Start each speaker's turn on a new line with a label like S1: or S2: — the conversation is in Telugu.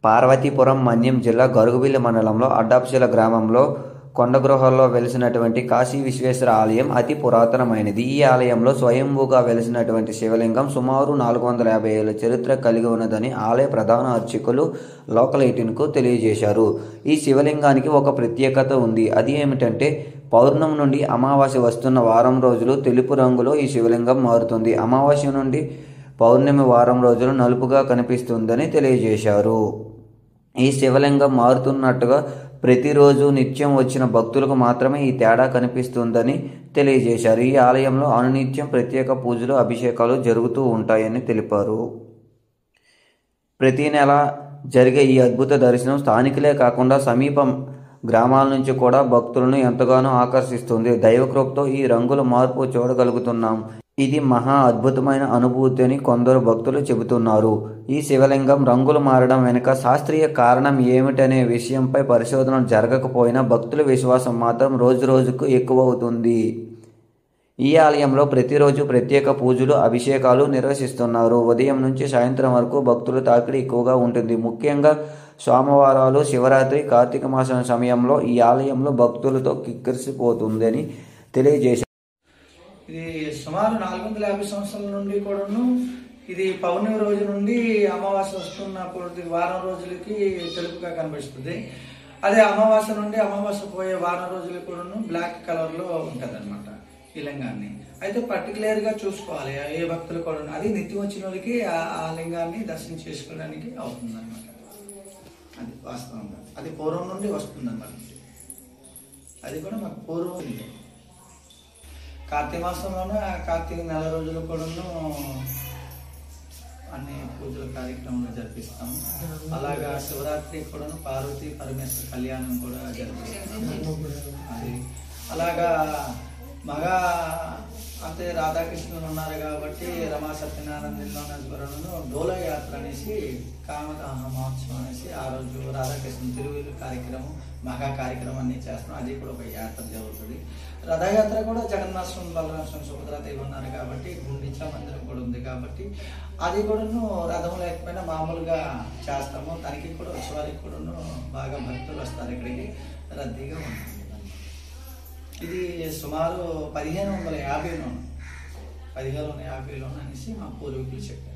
S1: పార్వతీపురం మన్యం జిల్లా గరుగుబిల్లి మండలంలో అడ్డాప్శిల గ్రామంలో కొండగృహల్లో వెలిసినటువంటి కాశీ విశ్వేశ్వర ఆలయం అతి పురాతనమైనది. ఈ ఆలయంలో స్వయంభూగా వెలిసినటువంటి శివలింగం సుమారు 450 ఏళ్ల చరిత్ర కలిగి ఉన్నదని ఆలయ ప్రధాన అర్చకులు లోకల్ 18కు తెలియజేశారు. ఈ శివలింగానికి ఒక ప్రత్యేకత ఉంది. అది ఏమిటంటే పౌర్ణమి నుండి అమావాస్య వస్తున్న వారం రోజులు తెలుపు రంగులో ఈ శివలింగం మారుతుంది. అమావాస్య నుండి పౌర్ణమి వారం రోజులు నలుపుగా కనిపిస్తుందని తెలియజేశారు. ఈ శివలింగం మారుతున్నట్టుగా ప్రతిరోజు నిత్యం వచ్చిన భక్తులకు మాత్రమే ఈ తేడా కనిపిస్తుందని తెలియజేశారు. ఈ ఆలయంలో అనునిత్యం ప్రత్యేక పూజలు, అభిషేకాలు జరుగుతూ ఉంటాయని తెలిపారు. ప్రతి నెల జరిగే ఈ అద్భుత దర్శనం స్థానికులే కాకుండా సమీప గ్రామాల నుంచి కూడా భక్తులను ఎంతగానో ఆకర్షిస్తుంది. దైవకృపతో ఈ రంగుల మార్పు చూడగలుగుతున్నాం. ఇది మహా అద్భుతమైన అనుభూతి అని కొందరు భక్తులు చెబుతున్నారు. ఈ శివలింగం రంగులు మారడం వెనుక శాస్త్రీయ కారణం ఏమిటనే విషయంపై పరిశోధనలు జరగకపోయినా భక్తుల విశ్వాసం మాత్రం రోజు రోజుకు ఎక్కువవుతుంది. ఈ ఆలయంలో ప్రతిరోజు ప్రత్యేక పూజలు, అభిషేకాలు నిర్వహిస్తున్నారు. ఉదయం నుంచి సాయంత్రం వరకు భక్తుల తాకిడి ఎక్కువగా ఉంటుంది. ముఖ్యంగా సోమవారాలు, శివరాత్రి, కార్తీక మాసం సమయంలో ఈ ఆలయంలో భక్తులతో కిక్కిరిసిపోతుందని తెలియజేశారు.
S2: ఇది సుమారు 450 సంవత్సరాల నుండి కూడాను ఇది పౌర్ణమి రోజు నుండి అమావాస్య వస్తున్నప్పుడు వారం రోజులకి తెలుపుగా కనిపిస్తుంది. అదే అమావాస్య నుండి అమావాస్య పోయే వారం రోజులకి కూడాను బ్లాక్ కలర్లో ఉంటుంది అనమాట ఈ లింగాన్ని. అయితే పర్టికులర్గా చూసుకోవాలి ఏ భక్తులు కూడా. అది నిత్యం వచ్చిన వాళ్ళకి ఆ లింగాన్ని దర్శనం చేసుకోవడానికి అవుతుంది అనమాట. అది వాస్తవంగా అది పూర్వం నుండి వస్తుంది అన్నమాట. అది కూడా మాకు పూర్వం కార్తీక మాసంలోనే కార్తీక నెల రోజులు కూడాను అన్ని పూజల కార్యక్రమాలు జరిపిస్తాము. అలాగా శివరాత్రి కూడాను పార్వతీ పరమేశ్వర కళ్యాణం కూడా జరిపిస్తాము. అది అలాగా మగా అంటే రాధాకృష్ణులు ఉన్నారు కాబట్టి రమా సత్యనారాయణ డోలా యాత్ర అనేసి కామదాహ మహోత్సవం అనేసి ఆ రోజు రాధాకృష్ణ తిరువులు కార్యక్రమం, మహా కార్యక్రమం అన్ని చేస్తున్నాం. అది కూడా ఒక యాత్ర జరుగుతుంది. రథయాత్ర కూడా జగన్నాథ స్వామి, బలరామ స్వామి, సుభద్రాదేవి ఉన్నారు కాబట్టి గుండిచా మందిరం కూడా ఉంది కాబట్టి అది కూడాను రథం లేకపోయినా మామూలుగా చేస్తాము. దానికి కూడా ఉత్సవానికి కూడాను బాగా భక్తులు వస్తారు. ఇక్కడికి రద్దీగా ఉంటుంది. ఇది సుమారు 1550లో అనేసి మా పూర్వీకులు చెప్పారు.